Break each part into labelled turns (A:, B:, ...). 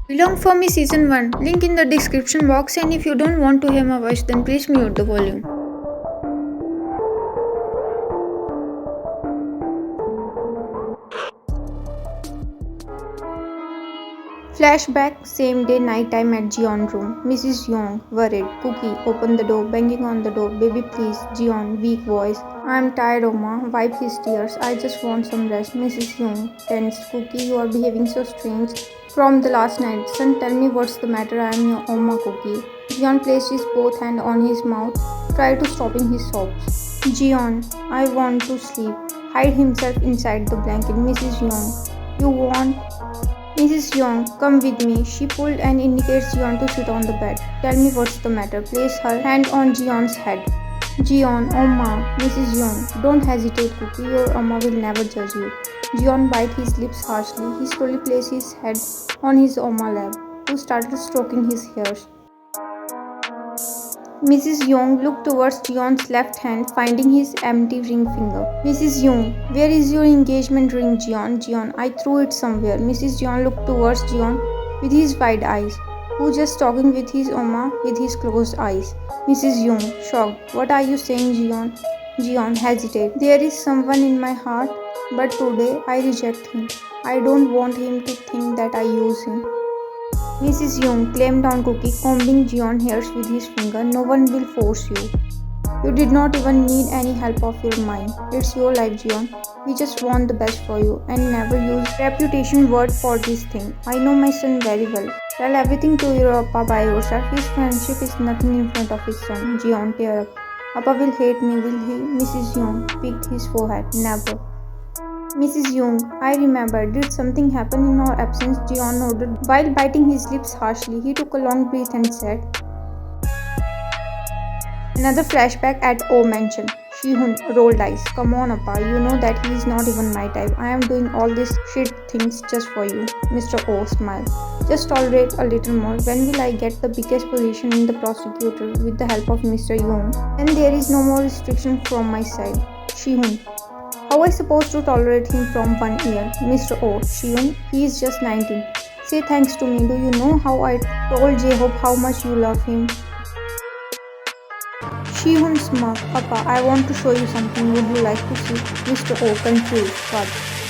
A: Belong for me season 1. Link in the description box, and if you don't want to hear my voice then please mute the volume. Flashback, same day, night time at Jeon room. Mrs. Young, worried. Cookie, open the door, banging on the door. Baby, please. Jeon, weak voice. I'm tired, Oma. Wipe his tears. I just want some rest. Mrs. Young, tense. Cookie, you are behaving so strange. From the last night. Son, tell me what's the matter. I am your Oma, Cookie. Jeon placed his both hand on his mouth, tried to stopping his sobs. Jeon, I want to sleep. Hide himself inside the blanket. Mrs. Young, you want? Mrs. Young, come with me. She pulled and indicates Jeon to sit on the bed. Tell me what's the matter. Place her hand on Jeon's head. Jeon, Oma, Mrs. Young, don't hesitate, Cookie. Your Oma will never judge you. Jeon bit his lips harshly. He slowly placed his head on his Oma lap, who started stroking his hairs. Mrs. Young looked towards Jeon's left hand, finding his empty ring finger. Mrs. Young, where is your engagement ring, Jeon? Jeon, I threw it somewhere. Mrs. Jeon looked towards Jeon with his wide eyes, who just talking with his Oma with his closed eyes. Mrs. Young, shocked. What are you saying, Jeon? Jeon, hesitate. There is someone in my heart, but today I reject him. I don't want him to think that I use him. Mrs. Young clamped down Cookie, combing Jeon's hairs with his finger. No one will force you. You did not even need any help of your mind. It's your life, Jeon. We just want the best for you and never use reputation word for this thing. I know my son very well. Tell everything to your Appa by yourself. His friendship is nothing in front of his son. Jeon tear up. Appa will hate me, will he? Mrs. Young picked his forehead. Never. Mrs. Young, I remember. Did something happen in our absence? Jeon nodded while biting his lips harshly. He took a long breath and said, another flashback at O Mansion. Shihun rolled eyes. Come on, Appa. You know that he is not even my type. I am doing all these shit things just for you. Mr. O smiled. Just tolerate a little more. When will I get the biggest position in the prosecutor with the help of Mr. Young? Then there is no more restriction from my side. Shihun, how I supposed to tolerate him from 1 year? Mr. O, Shihun, he is just 19. Say thanks to me. Do you know how I told J-Hope how much you love him? Shihun smirked. Appa, I want to show you something. Would you like to see? Mr. O, confused. What?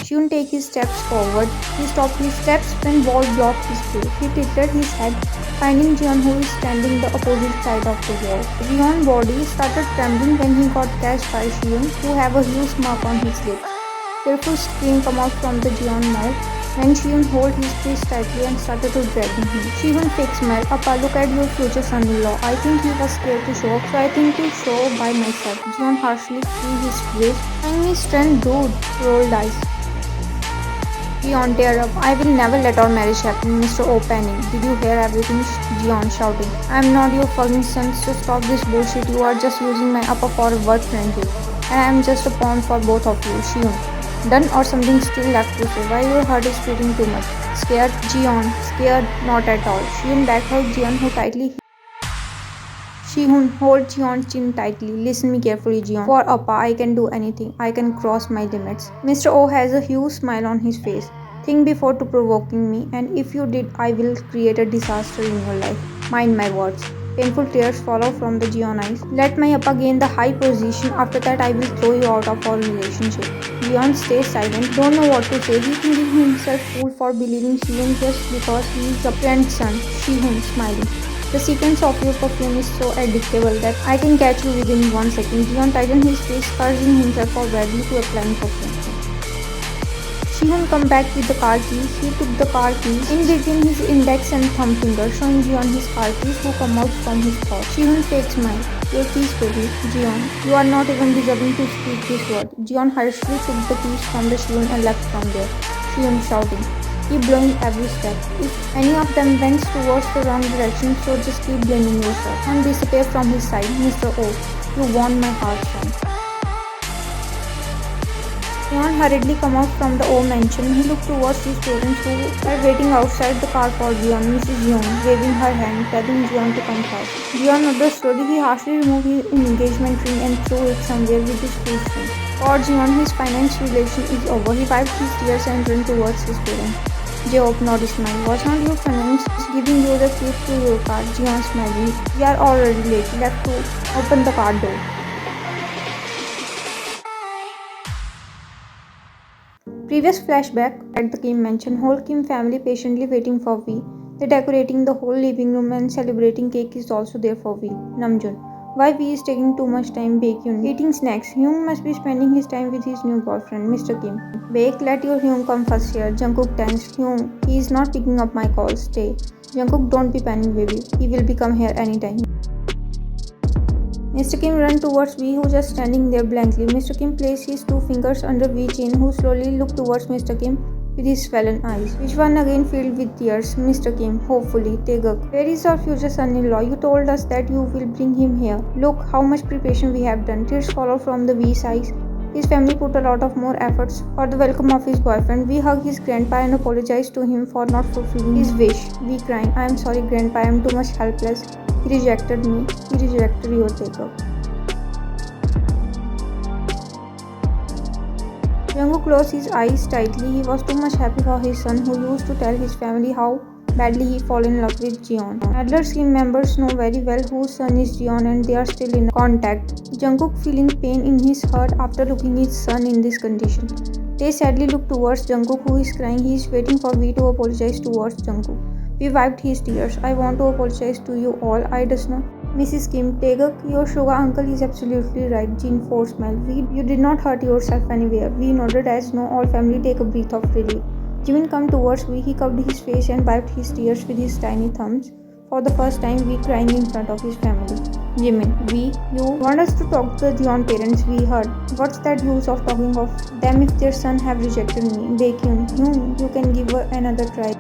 A: Shihun take his steps forward. He stopped his steps when wall blocked his view. He tilted his head, finding Jeon, who is standing the opposite side of the wall. Jeon's body started trembling when he got catched by Shihun, who have a huge mark on his lip. Tearful scream come out from the Jeon mouth when Shihun held his fist tightly and started to drag him. Shihun fake smiled. Appa, look at your future son-in-law. I think he was scared to show up, so I think to show by myself. Jeon harshly freed his wrist. Find me strength, dude. Rolled eyes. Jeon tear up. I will never let our marriage happen. Mr. O panic. Did you hear everything? Jeon shouting. I am not your fucking son, so stop this bullshit. You are just using my Appa for a word friendship. And I am just a pawn for both of you. Shihun. Done or something still left to say? Why your heart is beating too much? Scared? Jeon. Scared? Not at all. Shihun backheld Jeon, who tightly. Shihun, hold Jeon's chin tightly. Listen me carefully, Jeon. For Appa, I can do anything. I can cross my limits. Mr. O has a huge smile on his face. Think before to provoking me, and if you did, I will create a disaster in your life. Mind my words. Painful tears follow from the Jeon eyes. Let my Appa gain the high position. After that, I will throw you out of our relationship. Jeon stays silent. Don't know what to say. He thinking himself fool for believing Shihun just because he is a friend's son. Shihun smiling. The sequence of your perfume is so addictable that I can catch you within 1 second. Jeon tightened his face, cursing himself for badly to applying perfume. Shihun come back with the car keys. He took the car keys in between his index and thumb finger, showing Jeon his car keys, who come out from his thoughts. Shihun fake smile. Your keys, baby. Jeon, you are not even deserving to speak this word. Jeon harshly took the keys from the Shihun and left from there. Shihun shouting. Keep blowing every step. If any of them went towards the wrong direction, so just keep blaming yourself. And disappear from his side. Mr. O, you won my heart, son. Jeon hurriedly come out from the O mansion. He looked towards his parents who were waiting outside the car for Jeon. Mrs. Young waving her hand, telling Jeon to come fast. Jeon nodded slowly. He harshly removed his engagement ring and threw it somewhere with his full strength. For Jeon, his finance relation is over. He wiped his tears and ran towards his parents. Jae not smile. Was not you Finance giving you the key to your car? Jian smiling. We are already late. Left to open the car door. Previous flashback at the Kim mansion. Whole Kim family patiently waiting for V. They're decorating the whole living room and celebrating cake is also there for V. Namjoon. Why V is taking too much time baking, eating snacks? Hyung must be spending his time with his new boyfriend, Mr. Kim. Bake, let your Hyung come first here. Jungkook tense. Hyung, he is not picking up my calls. Stay. Jungkook, don't be panic, baby. He will become here anytime. Mr. Kim ran towards V, who just standing there blankly. Mr. Kim placed his two fingers under V's chin, who slowly looked towards Mr. Kim with his swollen eyes, which one again filled with tears. Mr. Kim, hopefully, Taeguk, where is our future son-in-law? You told us that you will bring him here. Look how much preparation we have done. Tears follow from the V's eyes. His family put a lot of more efforts for the welcome of his boyfriend. We hugged his grandpa and apologized to him for not fulfilling his wish. We crying, I am sorry grandpa, I am too much helpless. He rejected me. He rejected your Taeguk. Jungkook closed his eyes tightly. He was too much happy for his son, who used to tell his family how badly he fallen in love with Jeon. Adler's team members know very well whose son is Jeon and they are still in contact. Jungkook feeling pain in his heart after looking his son in this condition. They sadly look towards Jungkook, who is crying. He is waiting for V to apologize towards Jungkook. We wiped his tears. I want to apologize to you all. I does not. Mrs. Kim, Taeguk, your sugar uncle is absolutely right. Jean Ford smiled. You did not hurt yourself anywhere. We nodded as no, all family take a breath of relief. Jimin come towards V. He covered his face and wiped his tears with his tiny thumbs. For the first time, V crying in front of his family. Jimin, V, you want us to talk to the Jeon parents? We heard. What's that use of talking of them if their son have rejected me? Baekhyun, you can give her another try.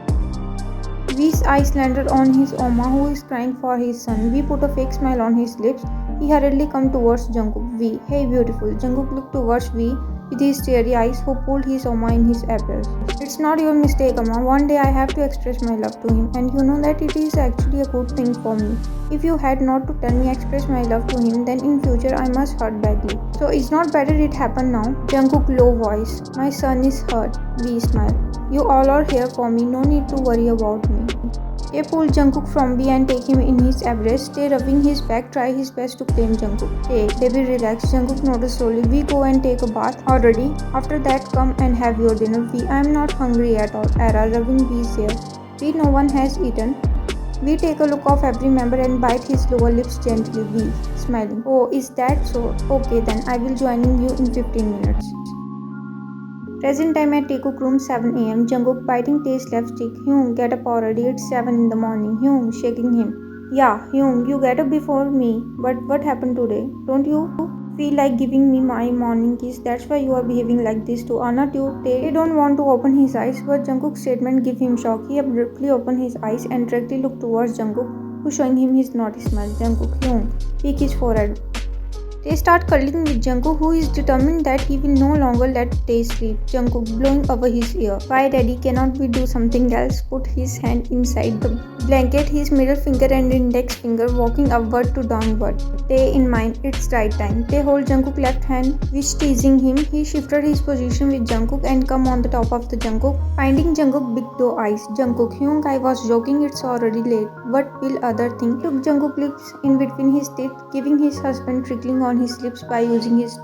A: V's eyes landed on his Oma, who is crying for his son. V put a fake smile on his lips. He hurriedly come towards Jungkook. V, hey beautiful. Jungkook looked towards V with his teary eyes, who pulled his Oma in his embrace. It's not your mistake, Amma. One day I have to express my love to him, and you know that it is actually a good thing for me. If you had not to tell me express my love to him, then in future I must hurt badly. So it's not better it happen now. Jungkook low voice. My son is hurt. V smile. You all are here for me, no need to worry about me. They pulled Jungkook from V and take him in his embrace. Stay rubbing his back, try his best to claim Jungkook. Hey, baby relax, Jungkook nodded slowly. We go and take a bath already. After that come and have your dinner. V, I am not hungry at all. Era rubbing V's hair. V, no one has eaten. We take a look of every member and bite his lower lips gently. V, smiling. Oh, is that so? Okay then, I will joining you in 15 minutes. Present time at Taeguk room 7 am. Jungkook biting taste left cheek. Hyung, get up already. It's 7 in the morning. Hyung, shaking him. Yeah, Hyung, you get up before me. But what happened today? Don't you feel like giving me my morning kiss? That's why you are behaving like this too. Anna too. They don't want to open his eyes, but Jungkook's statement gave him shock. He abruptly opened his eyes and directly looked towards Jungkook, who showing him his naughty smile. Jungkook, Hyung, peek his forehead. They start cuddling with Jungkook, who is determined that he will no longer let Tae sleep. Jungkook blowing over his ear. Why daddy, cannot we do something else? Put his hand inside the blanket, his middle finger and index finger walking upward to downward. Tae in mind, it's right time. Tae hold Jungkook left hand, which teasing him. He shifted his position with Jungkook and come on the top of the Jungkook, finding Jungkook big doe eyes. Jungkook, Hyung, I was joking, it's already late. What will other think? Took Jungkook lips in between his teeth, giving his husband trickling on his lips by using his.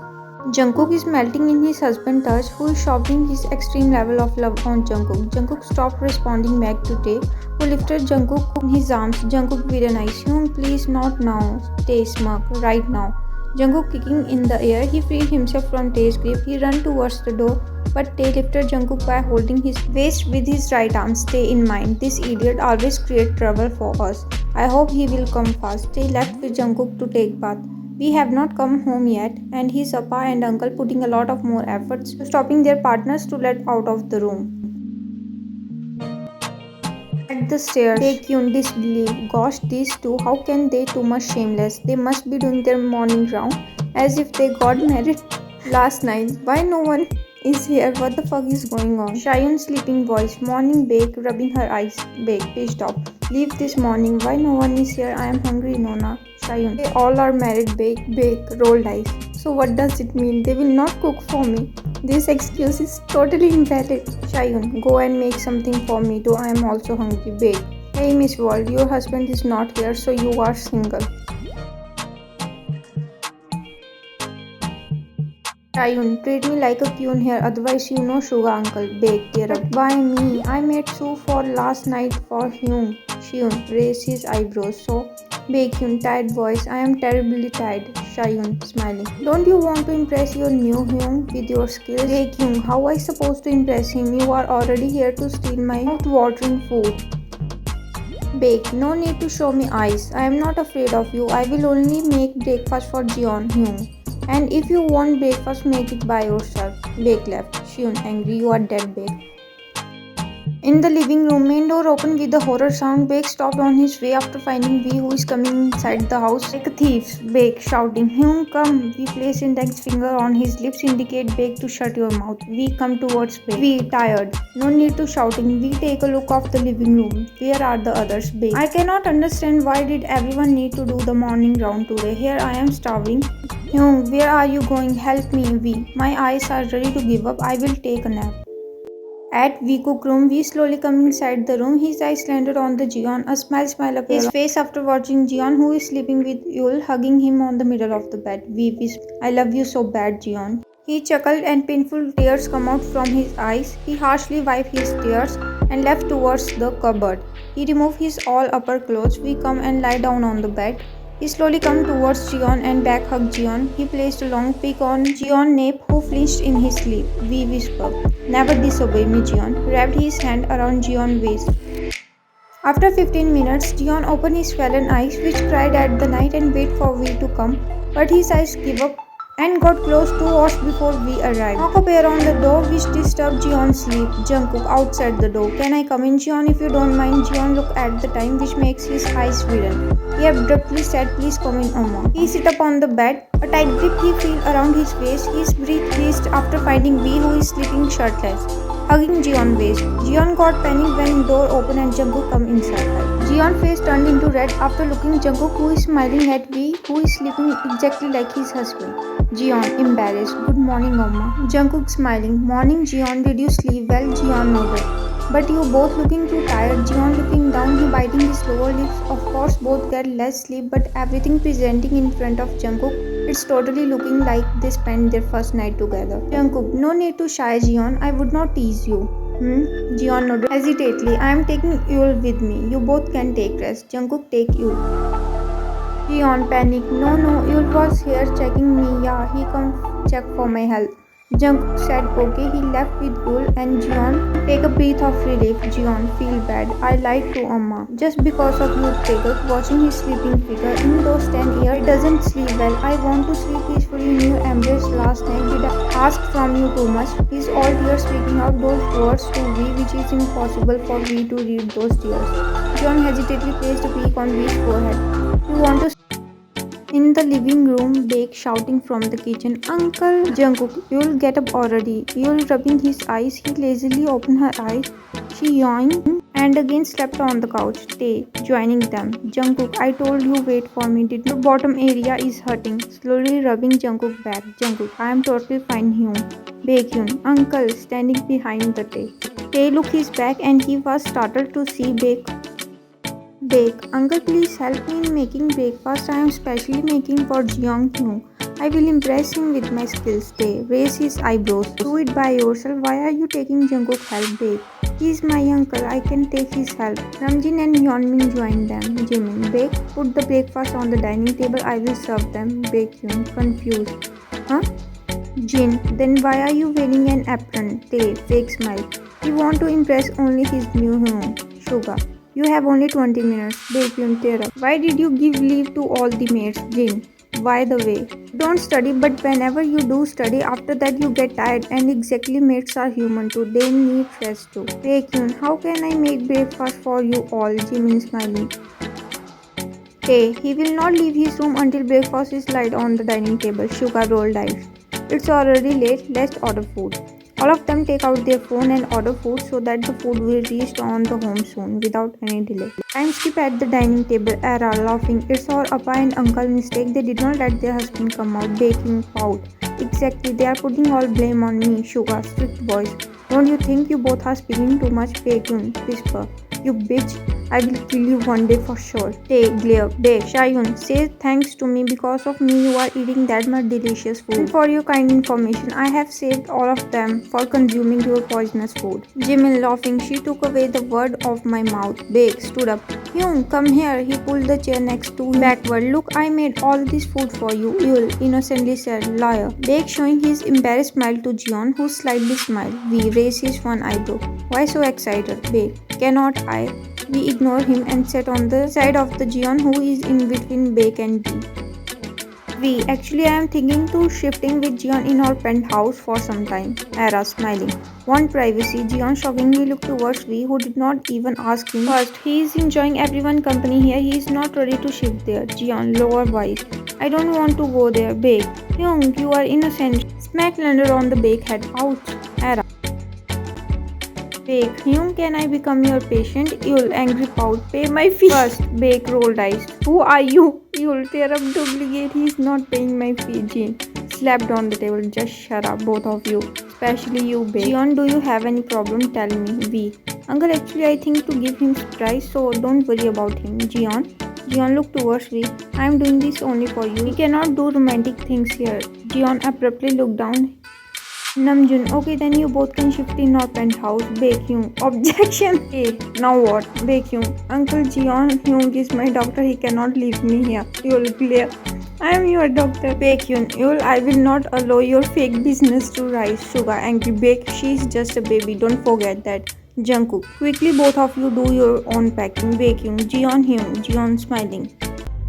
A: Jungkook is melting in his husband's touch, who is showing his extreme level of love on Jungkook. Jungkook stopped responding back to Tae, who lifted Jungkook in his arms. Jungkook with an ice. Hyung, please not now. Tae smirk. Right now. Jungkook kicking in the air, he freed himself from Tae's grip. He ran towards the door, but Tae lifted Jungkook by holding his waist with his right arm. Stay in mind, this idiot always creates trouble for us. I hope he will come fast. Tae left with Jungkook to take bath. We have not come home yet, and his appa and uncle putting a lot of more efforts to stopping their partners to let out of the room. At the stairs, Taekyun disbelieved. Gosh, these two, how can they too much shameless? They must be doing their morning round as if they got married last night. Why no one is here? What the fuck is going on? Shayun's sleeping voice. Morning bake, rubbing her eyes. Bake, pissed off. Leave this morning. Why no one is here? I am hungry, Nona. Shayun. They all are married. Bake, rolled eyes. So what does it mean? They will not cook for me. This excuse is totally invalid. Shayun, go and make something for me too. I am also hungry. Bake. Hey Miss World, your husband is not here, so you are single. Shayun, treat me like a queen here, otherwise you know sugar uncle. Bake, tear up. Why me? I made soup for last night for Hyun. Shayun, raise his eyebrows. So, Baekhyun, tired voice. I am terribly tired. Shayun, smiling. Don't you want to impress your new Hyun with your skills? Baekhyun, how I supposed to impress him? You are already here to steal my mouth-watering food. Bake, no need to show me eyes. I am not afraid of you. I will only make breakfast for Jeon Hyun. And if you want breakfast, make it by yourself. Bake left. Hyun, angry, you are dead, Bake. In the living room, main door opened with a horror sound. Bake stopped on his way after finding V, who is coming inside the house like a thief. Bake shouting, Hyun, come. V place index finger on his lips indicate Bake to shut your mouth. V come towards Bake. V tired. No need to shouting. V take a look of the living room. Where are the others? Bake. I cannot understand why did everyone need to do the morning round today. Here I am starving. Hyun, where are you going? Help me, V. My eyes are ready to give up. I will take a nap. At Viko's room, V slowly come inside the room. His eyes landed on the Jeon. A smile appeared on his face after watching Jeon, who is sleeping with Yul, hugging him on the middle of the bed. V whispered, I love you so bad, Jeon. He chuckled and painful tears come out from his eyes. He harshly wiped his tears and left towards the cupboard. He removed his all upper clothes. V come and lie down on the bed. He slowly came towards Jeon and back hugged Jeon. He placed a long pick on Jeon's nape, who flinched in his sleep. V whispered, never disobey me, Jeon. Wrapped his hand around Jeon's waist. After 15 minutes, Jeon opened his swollen eyes, which cried at the night and waited for V to come. But his eyes gave up and got closed 2 hours before V arrived. Knock appeared on the door, which disturbed Jeon's sleep. Jungkook outside the door. Can I come in, Jeon, if you don't mind? Jeon looked at the time, which makes his eyes widen. He abruptly said, please come in, Amma. He sit up on the bed. A tight grip he felt around his waist. His breath raced after finding V, who is sleeping shirtless, hugging Jeon's waist. Jeon got panicked when door opened and Jungkook come inside. Jeon's face turned into red after looking Jungkook, who is smiling at V, who is sleeping exactly like his husband. Jeon, embarrassed. Good morning, Amma. Jungkook smiling. Morning, Jeon. Did you sleep well? Jeon nodded. But you both looking too tired. Jeon looking down, he biting his lower lips. Of course, both get less sleep, but everything presenting in front of Jungkook, it's totally looking like they spent their first night together. Jungkook, no need to shy, Jeon. I would not tease you. Jeon nodded hesitantly. I am taking Yul with me. You both can take rest. Jungkook, take Yul. Jeon panicked. No, Yul was here checking me. Yeah, he come check for my health. Jungkook said okay. He left with Yul and Jeon. Take a breath of relief. Jeon, feel bad. I lied to Amma. Just because of you, Taeguk, watching his sleeping figure. In those 10 years, he doesn't sleep well. I want to sleep peacefully in your embrace last night. Did I ask from you too much? He's all tears speaking out those words to V, which is impossible for V to read those tears. Jeon hesitantly placed a peak on V's forehead. You want to in the living room, Bake shouting from the kitchen, Uncle Jungkook, you'll get up already. You'll rubbing his eyes. He lazily opened her eyes. She yawned and again slept on the couch. Tay joining them. Jungkook, I told you wait for me. Did your bottom area is hurting. Slowly rubbing Jungkook back. Jungkook, I am totally fine, Hyun. Baekhyun, Uncle standing behind the Tay. Tay looked his back and he was startled to see Bake. Uncle, please help me in making breakfast. I am specially making for Jeong Hyun. I will impress him with my skills. Tay, raise his eyebrows. Do it by yourself. Why are you taking Jungkook help, Bake? He is my uncle. I can take his help. Namjin and Yeonmin joined them. Jimin, Bake, put the breakfast on the dining table. I will serve them. Baekhyun, confused. Huh? Jin, then why are you wearing an apron? Tay, fake smile. He want to impress only his new home. Suga, you have only 20 minutes. Baekhyun, tear up. Why did you give leave to all the mates? Jin, by the way, don't study, but whenever you do study, after that you get tired, and exactly mates are human too. They need rest too. Baekhyun, how can I make breakfast for you all? Jimin smiling. Hey, he will not leave his room until breakfast is laid on the dining table. Suga rolled eyes. It's already late. Let's order food. All of them take out their phone and order food so that the food will reach on the home soon without any delay. Time skip at the dining table. Era laughing. It's our Appa and Uncle mistake. They did not let their husband come out. Baking out. Exactly, they are putting all blame on me, Suga, strict voice. Don't you think you both are speaking too much? Baekhyun, whisper. You bitch, I will kill you one day for sure. Tae, glare. Baek, Shayun, say thanks to me, because of me you are eating that much delicious food. And for your kind information, I have saved all of them for consuming your poisonous food. Jimin, laughing, she took away the word of my mouth. Baek stood up. Hyun, come here. He pulled the chair next to him backward. Look, I made all this food for you. Yul innocently said, liar. Baek showing his embarrassed smile to Jeon, who slightly smiled. V raised his one eyebrow. Why so excited? Baek, cannot I? We ignore him and sat on the side of the Jeon, who is in between Baek and V. Actually I am thinking to shifting with Jeon in our penthouse for some time. Era smiling. Want privacy? Jeon shockingly looked towards V, who did not even ask him first. He is enjoying everyone's company here. He is not ready to shift there. Jeon, lower voice. I don't want to go there. Baek. Hyung, you are innocent. Smack landed on the Baek head. Ouch. Era. Baek, Hyun, can I become your patient? Yul, angry pout, pay my fee. First, Baek rolled eyes. Who are you? Yul, tear up duplicate, he's not paying my fee. Jin slapped on the table. Just shut up, both of you. Especially you, Baek. Jeon, do you have any problem? Tell me. V. Uncle, actually I think to give him surprise, so don't worry about him. Jeon looked towards V. I am doing this only for you. We cannot do romantic things here. Jeon abruptly looked down. Namjoon, okay then you both can shift in our penthouse. Baekhyun, objection. Hey, now what? Baekhyun, Uncle Jeon Hyung is my doctor, he cannot leave me here. Yul, glare. I am your doctor. Baekhyun, Yul, I will not allow your fake business to rise. Suga, angry. Baek, she is just a baby, don't forget that. Jungkook, quickly both of you do your own packing. Baekhyun, Jeon smiling.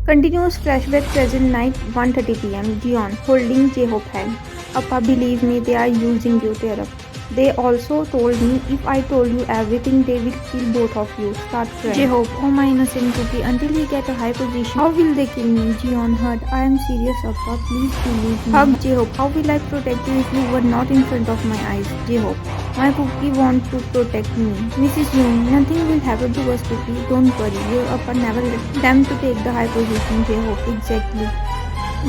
A: Continuous flashback present night 1:30 p.m. Jeon holding J-Hope hand. Appa, believe me, they are using you, tear up. They also told me if I told you everything, they will kill both of you. Start crying. J-Hope, oh my innocent cookie, until he get a high position, how will they kill me? Jeon hurt. I am serious, Appa, please believe me. Hug J-Hope, how will I protect you if you were not in front of my eyes? J-Hope, my cookie want to protect me. Mrs. Yoon, nothing will happen to us, cookie. Don't worry, your Appa never let them to take the high position. J-Hope, exactly.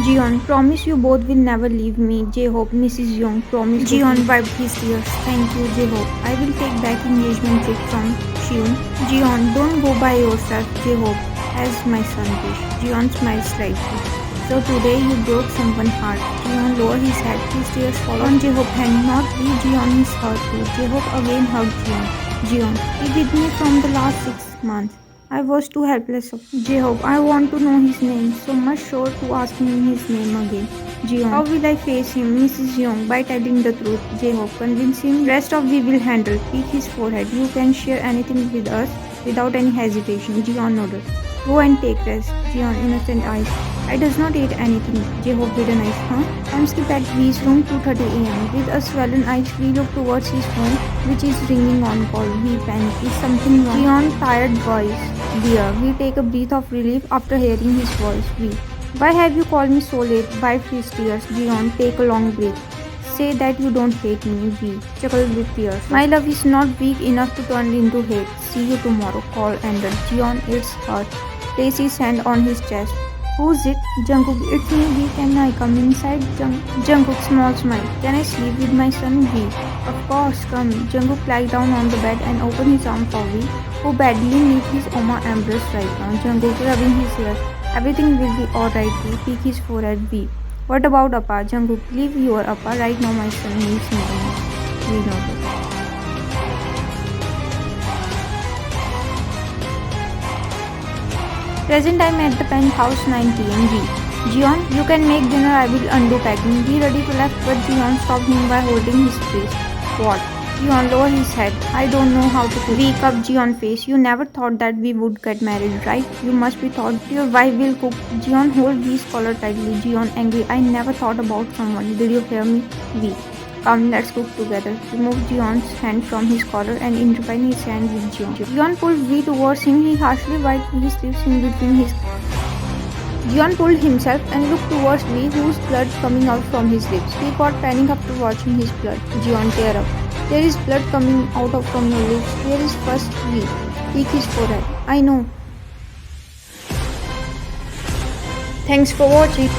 A: Jeon, promise you both will never leave me. J-Hope, Mrs. Young, promise. Jeon wiped his tears. Thank you, J-Hope. I will take back engagement ring from Shion. Jeon, don't go by yourself, J-Hope, as my son wish. Jeon smiled slightly. So today you broke someone's heart. Jeon lowered his head. His tears fall on J-Hope's hand. Not we, Jeon is hurt too. J-Hope again hugged Jeon. Jeon, he with me from the last 6 months. I was too helpless. J-Hope, I want to know his name, so much sure to ask him his name again. Jeon, how will I face him? Mrs. Young, by telling the truth. J-Hope, convince him. Rest of we will handle. Pick his forehead. You can share anything with us without any hesitation. Jeon nodded. Go and take rest. Jeon, innocent eyes. I does not eat anything. J-Hope with a nice, huh? I'm skip at V's room 2:30 a.m. With a swollen eyes, we look towards his phone, which is ringing on call. We panic. Is something wrong? Jeon tired voice. Dear, we take a breath of relief after hearing his voice. We. Why have you called me so late? Wipe his tears. Jeon, take a long breath. Say that you don't hate me. We chuckled with tears. My love is not weak enough to turn into hate. See you tomorrow. Call ended. Jeon, it's hurt. Place his hand on his chest. Who's it? Jungkook, it's me, V. Can I come inside? Jungkook, small smile. Can I sleep with my son, V? Of course, come. Jungkook lied down on the bed and opened his arm for V, who badly needs his Oma embrace right now. Jungkook rubbing his ears. Everything will be alright, V. Pick his forehead, V. What about Appa? Jungkook, leave your Appa. Right now my son needs me the most. We know that. Present time at the penthouse 9 p.m. V. Jeon, you can make dinner, I will undo packing. Be ready to left, but Jeon stopped him by holding his face. What? Jeon lowered his head. I don't know how to cook. V cupped Jeon's face. You never thought that we would get married, right? You must be thought your wife will cook. Jeon hold V's collar tightly. Jeon angry. I never thought about someone. Did you hear me? V. Come, let's cook together. Remove Jeon's hand from his collar and intertwine his hand with Jeon. Jeon pulled V towards him. He harshly wiped his lips in between his. Jeon pulled himself and looked towards V, whose blood coming out from his lips. He got panic after watching his blood. Jeon tear up. There is blood coming out from your lips. Here is first V. Pick his forehead. I know. Thanks for watching.